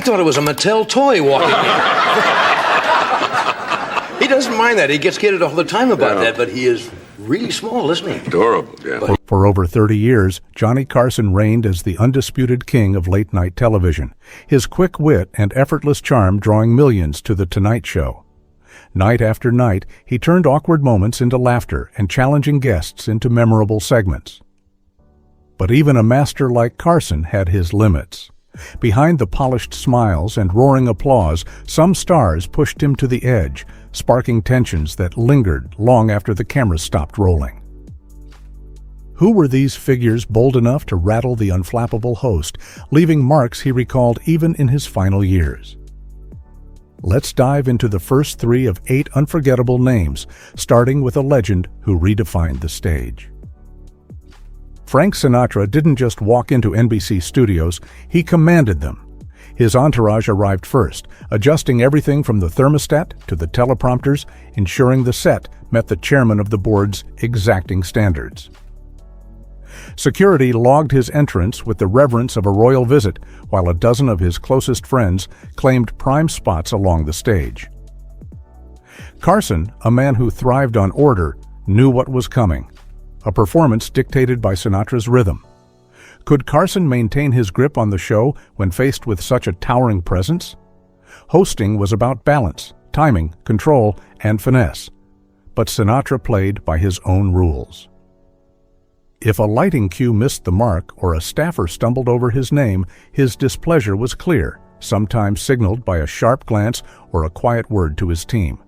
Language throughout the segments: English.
I thought it was a Mattel toy walking in. He doesn't mind that. He gets kidded all the time about that, but he is really small, isn't he? Adorable, yeah. For over 30 years, Johnny Carson reigned as the undisputed king of late-night television, his quick wit and effortless charm drawing millions to The Tonight Show. Night after night, he turned awkward moments into laughter and challenging guests into memorable segments. But even a master like Carson had his limits. Behind the polished smiles and roaring applause, some stars pushed him to the edge, sparking tensions that lingered long after the cameras stopped rolling. Who were these figures bold enough to rattle the unflappable host, leaving marks he recalled even in his final years? Let's dive into the first 3 of 8 unforgettable names, starting with a legend who redefined the stage. Frank Sinatra didn't just walk into NBC studios, he commanded them. His entourage arrived first, adjusting everything from the thermostat to the teleprompters, ensuring the set met the chairman of the board's exacting standards. Security logged his entrance with the reverence of a royal visit, while a dozen of his closest friends claimed prime spots along the stage. Carson, a man who thrived on order, knew what was coming. A performance dictated by Sinatra's rhythm. Could Carson maintain his grip on the show when faced with such a towering presence? Hosting was about balance, timing, control, and finesse. But Sinatra played by his own rules. If a lighting cue missed the mark or a staffer stumbled over his name, his displeasure was clear, sometimes signaled by a sharp glance or a quiet word to his team.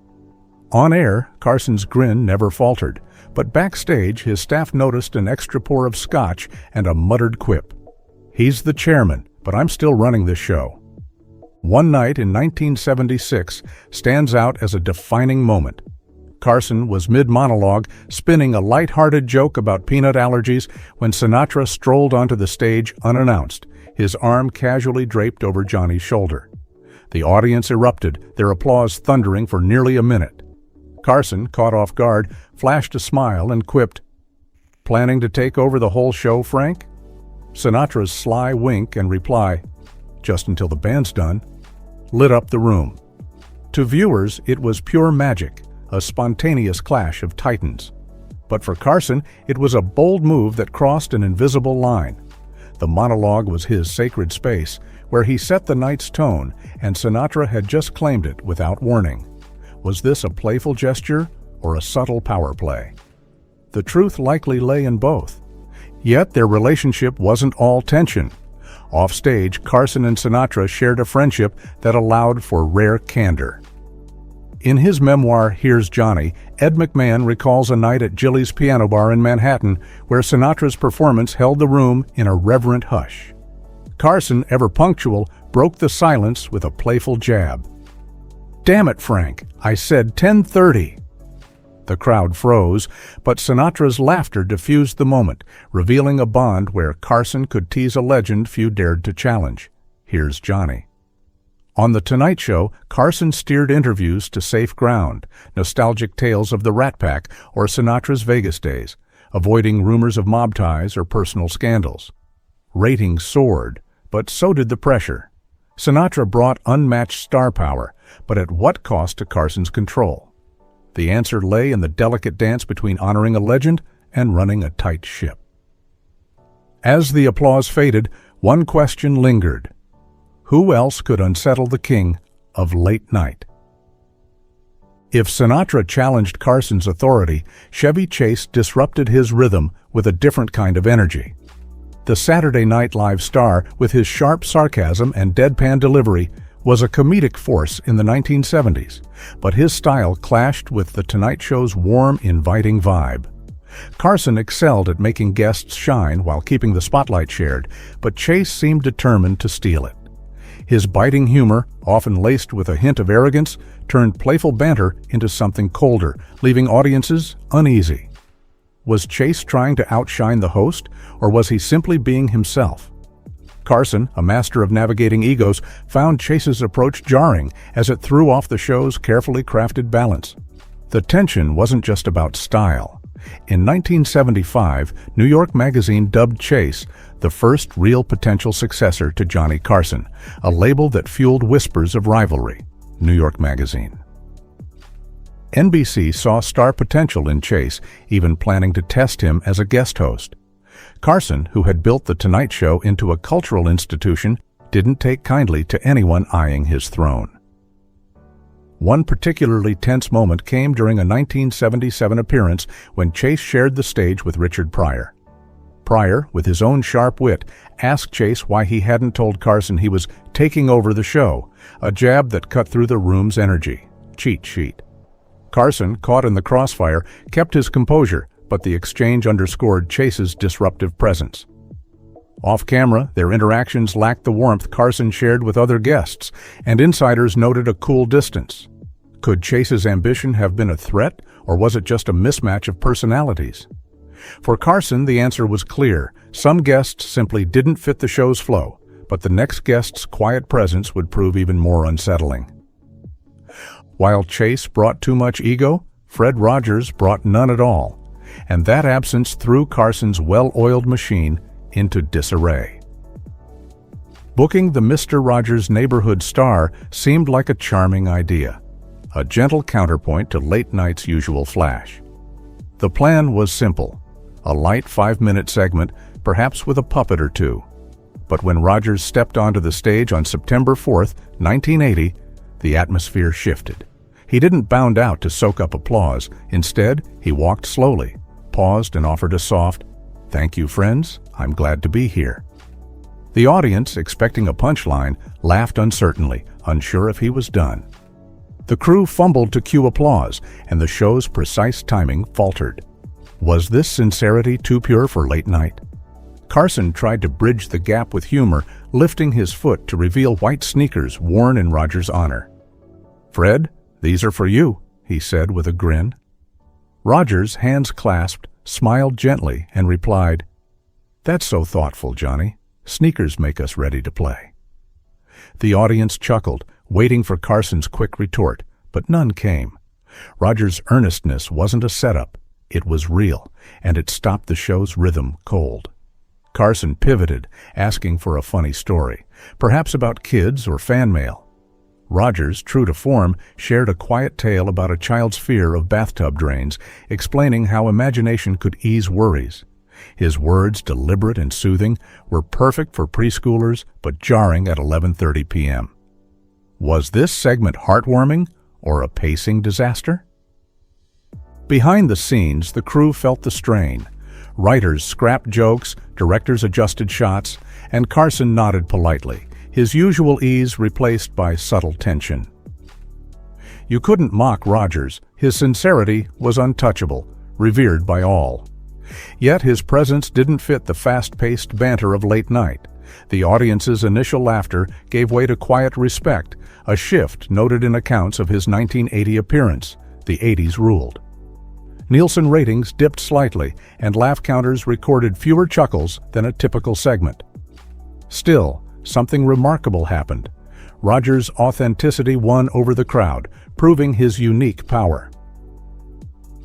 On air, Carson's grin never faltered, but backstage his staff noticed an extra pour of scotch and a muttered quip. "He's the chairman, but I'm still running this show." One night in 1976 stands out as a defining moment. Carson was mid-monologue, spinning a light-hearted joke about peanut allergies when Sinatra strolled onto the stage unannounced, his arm casually draped over Johnny's shoulder. The audience erupted, their applause thundering for nearly a minute. Carson, caught off guard, flashed a smile and quipped, "Planning to take over the whole show, Frank?" Sinatra's sly wink and reply, "Just until the band's done," lit up the room. To viewers, it was pure magic, a spontaneous clash of titans. But for Carson, it was a bold move that crossed an invisible line. The monologue was his sacred space, where he set the night's tone, and Sinatra had just claimed it without warning. Was this a playful gesture or a subtle power play? The truth likely lay in both. Yet their relationship wasn't all tension. Offstage, Carson and Sinatra shared a friendship that allowed for rare candor. In his memoir, Here's Johnny, Ed McMahon recalls a night at Jilly's Piano Bar in Manhattan where Sinatra's performance held the room in a reverent hush. Carson, ever punctual, broke the silence with a playful jab. "Damn it, Frank, I said 10:30. The crowd froze, but Sinatra's laughter diffused the moment, revealing a bond where Carson could tease a legend few dared to challenge. Here's Johnny. On The Tonight Show, Carson steered interviews to safe ground, nostalgic tales of the Rat Pack or Sinatra's Vegas days, avoiding rumors of mob ties or personal scandals. Ratings soared, but so did the pressure. Sinatra brought unmatched star power, but at what cost to Carson's control? The answer lay in the delicate dance between honoring a legend and running a tight ship. As the applause faded, one question lingered. Who else could unsettle the king of late night? If Sinatra challenged Carson's authority, Chevy Chase disrupted his rhythm with a different kind of energy. The Saturday Night Live star, with his sharp sarcasm and deadpan delivery, was a comedic force in the 1970s, but his style clashed with The Tonight Show's warm, inviting vibe. Carson excelled at making guests shine while keeping the spotlight shared, but Chase seemed determined to steal it. His biting humor, often laced with a hint of arrogance, turned playful banter into something colder, leaving audiences uneasy. Was Chase trying to outshine the host, or was he simply being himself? Carson, a master of navigating egos, found Chase's approach jarring as it threw off the show's carefully crafted balance. The tension wasn't just about style. In 1975, New York Magazine dubbed Chase the first real potential successor to Johnny Carson, a label that fueled whispers of rivalry. New York Magazine. NBC saw star potential in Chase, even planning to test him as a guest host. Carson, who had built The Tonight Show into a cultural institution, didn't take kindly to anyone eyeing his throne. One particularly tense moment came during a 1977 appearance when Chase shared the stage with Richard Pryor. Pryor, with his own sharp wit, asked Chase why he hadn't told Carson he was taking over the show, a jab that cut through the room's energy. Cheat sheet. Carson, caught in the crossfire, kept his composure, but the exchange underscored Chase's disruptive presence. Off-camera, their interactions lacked the warmth Carson shared with other guests, and insiders noted a cool distance. Could Chase's ambition have been a threat, or was it just a mismatch of personalities? For Carson, the answer was clear. Some guests simply didn't fit the show's flow, but the next guest's quiet presence would prove even more unsettling. While Chase brought too much ego, Fred Rogers brought none at all, and that absence threw Carson's well-oiled machine into disarray. Booking the Mr. Rogers neighborhood star seemed like a charming idea, a gentle counterpoint to late night's usual flash. The plan was simple, a light 5-minute segment, perhaps with a puppet or two. But when Rogers stepped onto the stage on September 4th, 1980, the atmosphere shifted. He didn't bound out to soak up applause. Instead, he walked slowly, paused and offered a soft, "Thank you, friends. I'm glad to be here." The audience, expecting a punchline, laughed uncertainly, unsure if he was done. The crew fumbled to cue applause, and the show's precise timing faltered. Was this sincerity too pure for late night? Carson tried to bridge the gap with humor, lifting his foot to reveal white sneakers worn in Rogers' honor. "Fred, these are for you," he said with a grin. Rogers, hands clasped, smiled gently and replied, "That's so thoughtful, Johnny. Sneakers make us ready to play." The audience chuckled, waiting for Carson's quick retort, but none came. Rogers' earnestness wasn't a setup. It was real, and it stopped the show's rhythm cold. Carson pivoted, asking for a funny story, perhaps about kids or fan mail. Rogers, true to form, shared a quiet tale about a child's fear of bathtub drains, explaining how imagination could ease worries. His words, deliberate and soothing, were perfect for preschoolers, but jarring at 11:30 p.m. Was this segment heartwarming or a pacing disaster? Behind the scenes, the crew felt the strain. Writers scrapped jokes, directors adjusted shots, and Carson nodded politely, his usual ease replaced by subtle tension. You couldn't mock Rogers. His sincerity was untouchable, revered by all. Yet his presence didn't fit the fast-paced banter of late night. The audience's initial laughter gave way to quiet respect, a shift noted in accounts of his 1980 appearance. The 80s ruled. Nielsen ratings dipped slightly, and laugh counters recorded fewer chuckles than a typical segment. Still, something remarkable happened. Rogers' authenticity won over the crowd, proving his unique power.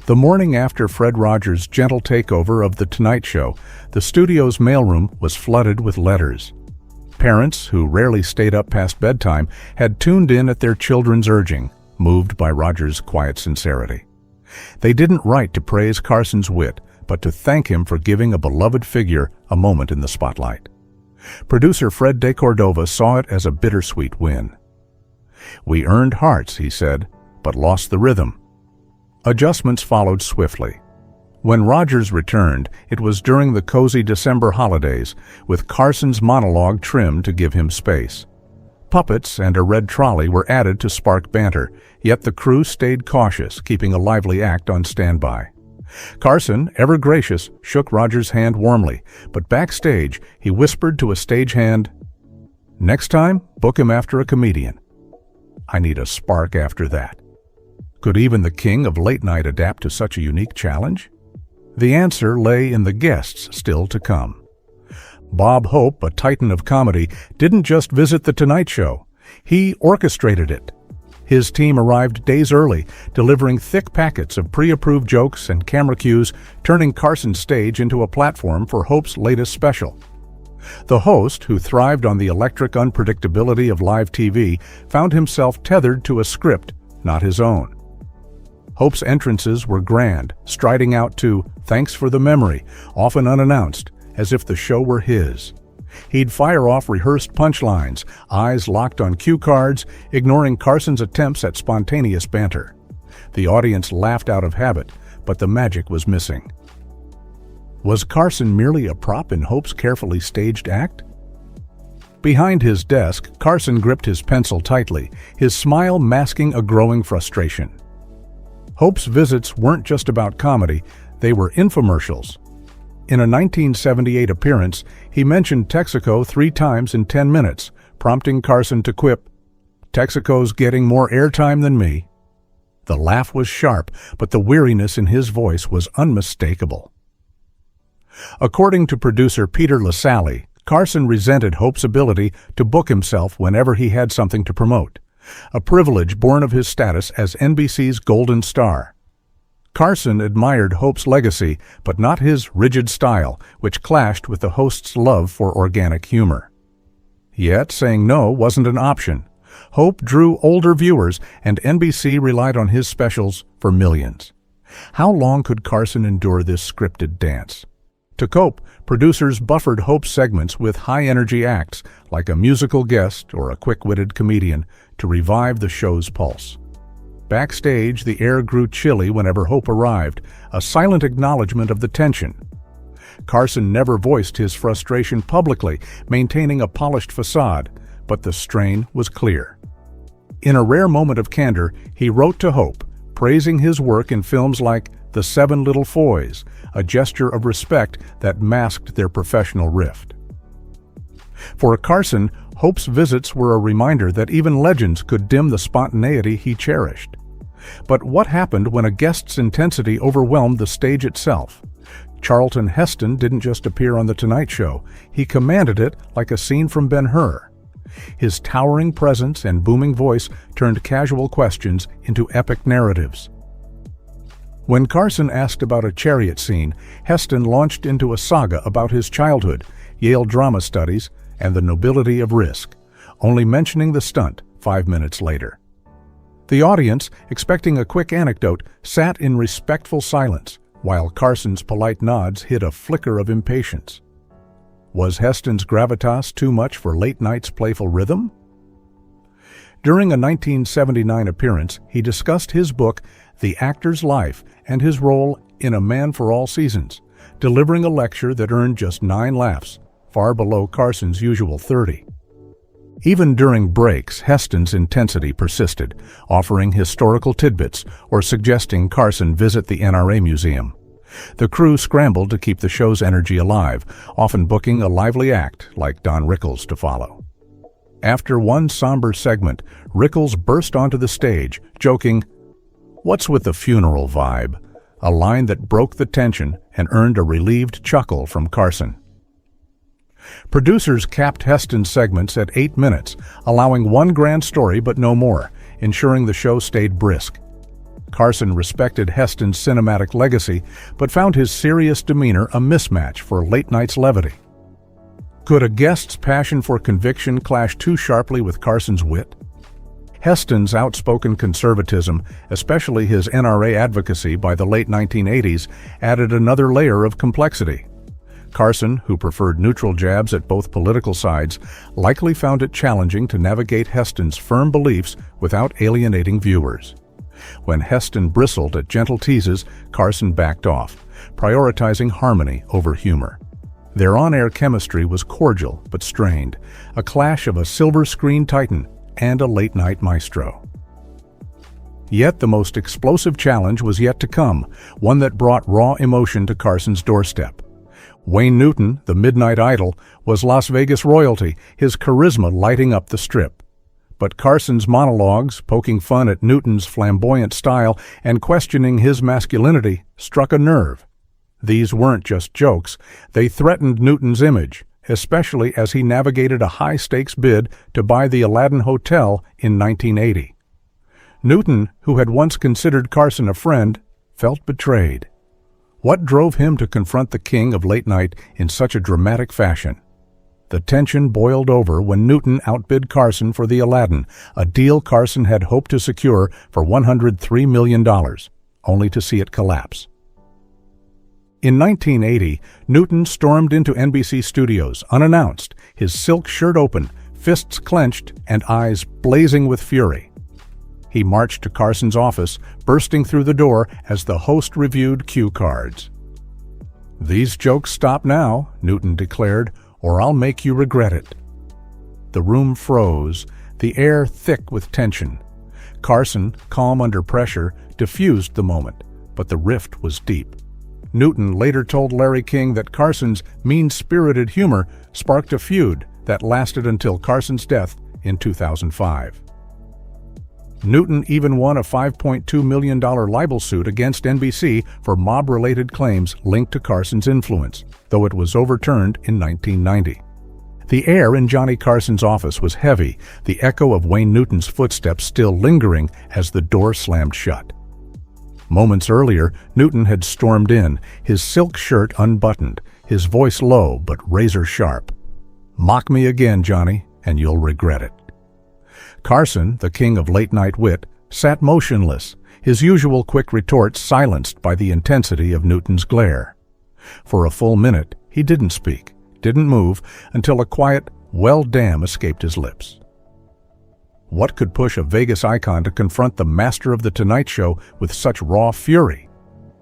The morning after Fred Rogers' gentle takeover of The Tonight Show, the studio's mailroom was flooded with letters. Parents, who rarely stayed up past bedtime, had tuned in at their children's urging, moved by Rogers' quiet sincerity. They didn't write to praise Carson's wit, but to thank him for giving a beloved figure a moment in the spotlight. Producer Fred De Cordova saw it as a bittersweet win. "We earned hearts," he said, "but lost the rhythm." Adjustments followed swiftly. When Rogers returned, it was during the cozy December holidays, with Carson's monologue trimmed to give him space. Puppets and a red trolley were added to spark banter, yet the crew stayed cautious, keeping a lively act on standby. Carson, ever gracious, shook Rogers' hand warmly, but backstage he whispered to a stagehand, "Next time, book him after a comedian." I need a spark after that. Could even the king of late night adapt to such a unique challenge? The answer lay in the guests still to come. Bob Hope, a titan of comedy, didn't just visit The Tonight Show. He orchestrated it. His team arrived days early, delivering thick packets of pre-approved jokes and camera cues, turning Carson's stage into a platform for Hope's latest special. The host, who thrived on the electric unpredictability of live TV, found himself tethered to a script not his own. Hope's entrances were grand, striding out to "Thanks for the Memory," often unannounced, as if the show were his. He'd fire off rehearsed punchlines, eyes locked on cue cards, ignoring Carson's attempts at spontaneous banter. The audience laughed out of habit, but the magic was missing. Was Carson merely a prop in Hope's carefully staged act? Behind his desk, Carson gripped his pencil tightly, his smile masking a growing frustration. Hope's visits weren't just about comedy, they were infomercials. In a 1978 appearance, he mentioned Texaco 3 times in 10 minutes, prompting Carson to quip, "Texaco's getting more airtime than me." The laugh was sharp, but the weariness in his voice was unmistakable. According to producer Peter LaSalle, Carson resented Hope's ability to book himself whenever he had something to promote, a privilege born of his status as NBC's Golden Star. Carson admired Hope's legacy, but not his rigid style, which clashed with the host's love for organic humor. Yet saying no wasn't an option. Hope drew older viewers, and NBC relied on his specials for millions. How long could Carson endure this scripted dance? To cope, producers buffered Hope's segments with high-energy acts, like a musical guest or a quick-witted comedian, to revive the show's pulse. Backstage, the air grew chilly whenever Hope arrived, a silent acknowledgement of the tension. Carson never voiced his frustration publicly, maintaining a polished facade, but the strain was clear. In a rare moment of candor, he wrote to Hope, praising his work in films like The 7 Little Feuds, a gesture of respect that masked their professional rift. For Carson, Hope's visits were a reminder that even legends could dim the spontaneity he cherished. But what happened when a guest's intensity overwhelmed the stage itself? Charlton Heston didn't just appear on The Tonight Show, he commanded it like a scene from Ben-Hur. His towering presence and booming voice turned casual questions into epic narratives. When Carson asked about a chariot scene, Heston launched into a saga about his childhood, Yale drama studies, and the nobility of risk, only mentioning the stunt 5 minutes later. The audience, expecting a quick anecdote, sat in respectful silence, while Carson's polite nods hid a flicker of impatience. Was Heston's gravitas too much for late night's playful rhythm? During a 1979 appearance, he discussed his book, The Actor's Life, and his role in A Man for All Seasons, delivering a lecture that earned just 9 laughs, far below Carson's usual 30. Even during breaks, Heston's intensity persisted, offering historical tidbits or suggesting Carson visit the NRA Museum. The crew scrambled to keep the show's energy alive, often booking a lively act like Don Rickles to follow. After one somber segment, Rickles burst onto the stage, joking, "What's with the funeral vibe?" a line that broke the tension and earned a relieved chuckle from Carson. Producers capped Heston's segments at 8 minutes, allowing one grand story but no more, ensuring the show stayed brisk. Carson respected Heston's cinematic legacy, but found his serious demeanor a mismatch for late night's levity. Could a guest's passion for conviction clash too sharply with Carson's wit? Heston's outspoken conservatism, especially his NRA advocacy by the late 1980s, added another layer of complexity. Carson, who preferred neutral jabs at both political sides, likely found it challenging to navigate Heston's firm beliefs without alienating viewers. When Heston bristled at gentle teases, Carson backed off, prioritizing harmony over humor. Their on-air chemistry was cordial but strained, a clash of a silver screen titan and a late-night maestro. Yet the most explosive challenge was yet to come, one that brought raw emotion to Carson's doorstep. Wayne Newton, the Midnight Idol, was Las Vegas royalty, his charisma lighting up the Strip. But Carson's monologues, poking fun at Newton's flamboyant style and questioning his masculinity, struck a nerve. These weren't just jokes, they threatened Newton's image, especially as he navigated a high-stakes bid to buy the Aladdin Hotel in 1980. Newton, who had once considered Carson a friend, felt betrayed. What drove him to confront the king of late night in such a dramatic fashion? The tension boiled over when Newton outbid Carson for the Aladdin, a deal Carson had hoped to secure for $103 million, only to see it collapse. In 1980, Newton stormed into NBC studios unannounced, his silk shirt open, fists clenched, and eyes blazing with fury. He marched to Carson's office, bursting through the door as the host reviewed cue cards. "These jokes stop now," Newton declared, "or I'll make you regret it." The room froze, the air thick with tension. Carson, calm under pressure, diffused the moment, but the rift was deep. Newton later told Larry King that Carson's mean-spirited humor sparked a feud that lasted until Carson's death in 2005. Newton even won a $5.2 million libel suit against NBC for mob-related claims linked to Carson's influence, though it was overturned in 1990. The air in Johnny Carson's office was heavy, the echo of Wayne Newton's footsteps still lingering as the door slammed shut. Moments earlier, Newton had stormed in, his silk shirt unbuttoned, his voice low but razor-sharp. "Mock me again, Johnny, and you'll regret it." Carson, the king of late-night wit, sat motionless, his usual quick retorts silenced by the intensity of Newton's glare. For a full minute, he didn't speak, didn't move, until a quiet, "well damn" escaped his lips. What could push a Vegas icon to confront the master of The Tonight Show with such raw fury?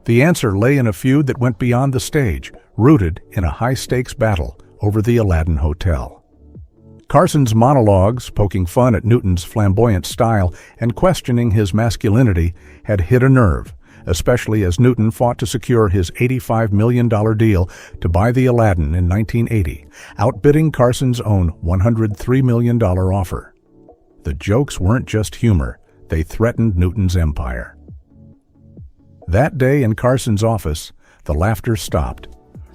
The answer lay in a feud that went beyond the stage, rooted in a high-stakes battle over the Aladdin Hotel. Carson's monologues, poking fun at Newton's flamboyant style and questioning his masculinity, had hit a nerve, especially as Newton fought to secure his $85 million deal to buy the Aladdin in 1980, outbidding Carson's own $103 million offer. The jokes weren't just humor, they threatened Newton's empire. That day in Carson's office, the laughter stopped.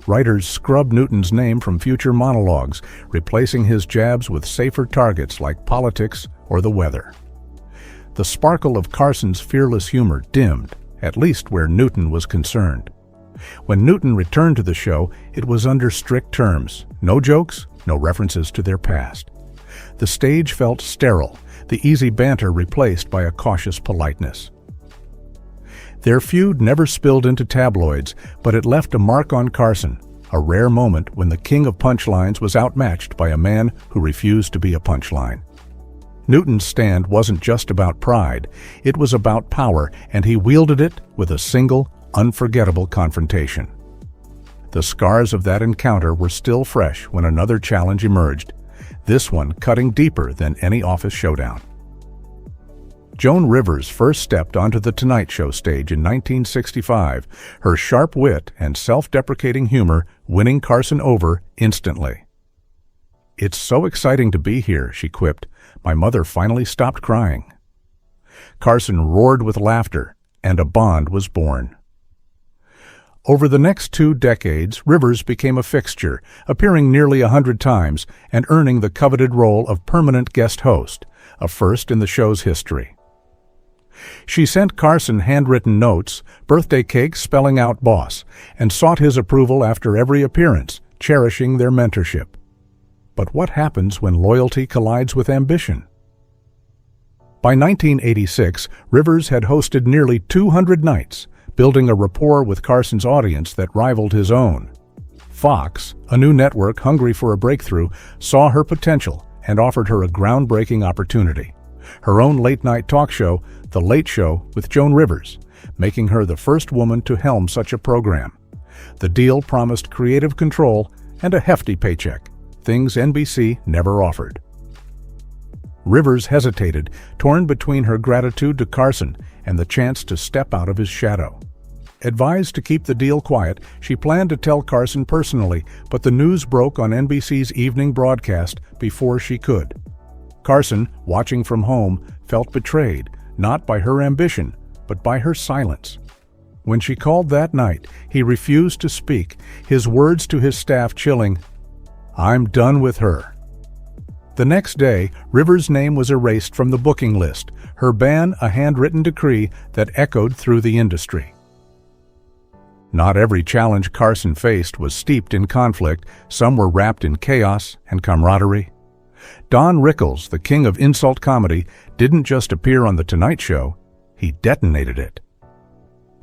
Writers scrubbed Newton's name from future monologues, replacing his jabs with safer targets like politics or the weather. The sparkle of Carson's fearless humor dimmed, at least where Newton was concerned. When Newton returned to the show, it was under strict terms. No jokes, no references to their past. The stage felt sterile, the easy banter replaced by a cautious politeness. Their feud never spilled into tabloids, but it left a mark on Carson, a rare moment when the king of punchlines was outmatched by a man who refused to be a punchline. Newton's stand wasn't just about pride, it was about power, and he wielded it with a single, unforgettable confrontation. The scars of that encounter were still fresh when another challenge emerged, this one cutting deeper than any office showdown. Joan Rivers first stepped onto The Tonight Show stage in 1965, her sharp wit and self-deprecating humor winning Carson over instantly. "It's so exciting to be here," she quipped. "My mother finally stopped crying." Carson roared with laughter, and a bond was born. Over the next 2 decades, Rivers became a fixture, appearing nearly 100 times and earning the coveted role of permanent guest host, a first in the show's history. She sent Carson handwritten notes, birthday cakes spelling out boss, and sought his approval after every appearance, cherishing their mentorship. But what happens when loyalty collides with ambition? By 1986, Rivers had hosted nearly 200 nights, building a rapport with Carson's audience that rivaled his own. Fox, a new network hungry for a breakthrough, saw her potential and offered her a groundbreaking opportunity. Her own late-night talk show, The Late Show with Joan Rivers, making her the first woman to helm such a program. The deal promised creative control and a hefty paycheck, things NBC never offered. Rivers hesitated, torn between her gratitude to Carson and the chance to step out of his shadow. Advised to keep the deal quiet, she planned to tell Carson personally, but the news broke on NBC's evening broadcast before she could. Carson, watching from home, felt betrayed, not by her ambition, but by her silence. When she called that night, he refused to speak, his words to his staff chilling, "I'm done with her." The next day, Rivers' name was erased from the booking list, her ban a handwritten decree that echoed through the industry. Not every challenge Carson faced was steeped in conflict. Some were wrapped in chaos and camaraderie. Don Rickles, the king of insult comedy, didn't just appear on The Tonight Show, he detonated it.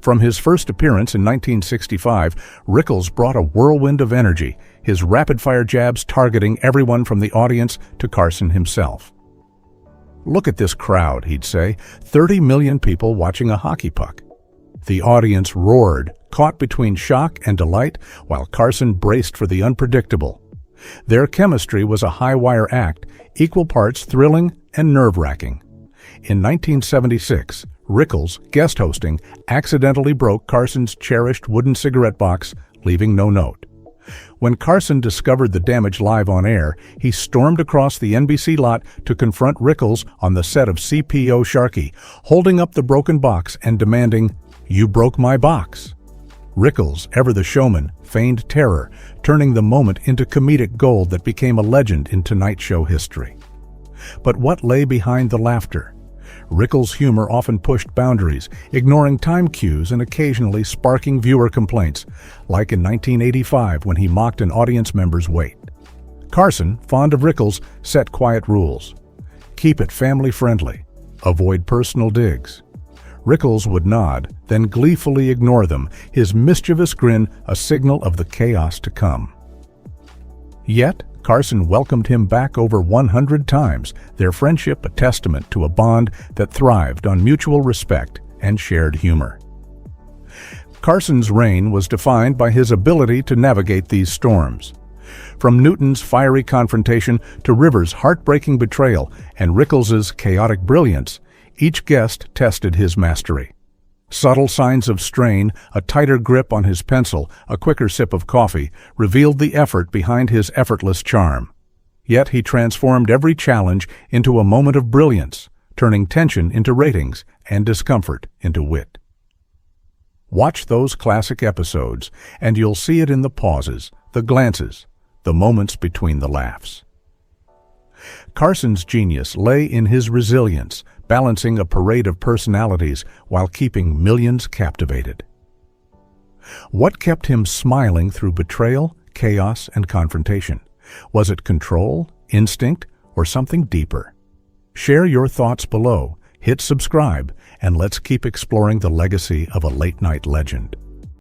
From his first appearance in 1965, Rickles brought a whirlwind of energy, his rapid-fire jabs targeting everyone from the audience to Carson himself. "Look at this crowd," he'd say, 30 million people watching a hockey puck. The audience roared, caught between shock and delight, while Carson braced for the unpredictable. Their chemistry was a high-wire act, equal parts thrilling and nerve-wracking. In 1976, Rickles, guest hosting, accidentally broke Carson's cherished wooden cigarette box, leaving no note. When Carson discovered the damage live on air, he stormed across the NBC lot to confront Rickles on the set of CPO Sharkey, holding up the broken box and demanding, "You broke my box." Rickles, ever the showman, feigned terror, turning the moment into comedic gold that became a legend in Tonight Show history. But what lay behind the laughter? Rickles' humor often pushed boundaries, ignoring time cues and occasionally sparking viewer complaints, like in 1985 when he mocked an audience member's weight. Carson, fond of Rickles, set quiet rules. Keep it family-friendly. Avoid personal digs. Rickles would nod, then gleefully ignore them, his mischievous grin a signal of the chaos to come. Yet, Carson welcomed him back over 100 times, their friendship a testament to a bond that thrived on mutual respect and shared humor. Carson's reign was defined by his ability to navigate these storms. From Newton's fiery confrontation to Rivers' heartbreaking betrayal and Rickles' chaotic brilliance, each guest tested his mastery. Subtle signs of strain, a tighter grip on his pencil, a quicker sip of coffee, revealed the effort behind his effortless charm. Yet he transformed every challenge into a moment of brilliance, turning tension into ratings and discomfort into wit. Watch those classic episodes, and you'll see it in the pauses, the glances, the moments between the laughs. Carson's genius lay in his resilience, balancing a parade of personalities while keeping millions captivated. What kept him smiling through betrayal, chaos, and confrontation? Was it control, instinct, or something deeper? Share your thoughts below, hit subscribe, and let's keep exploring the legacy of a late-night legend.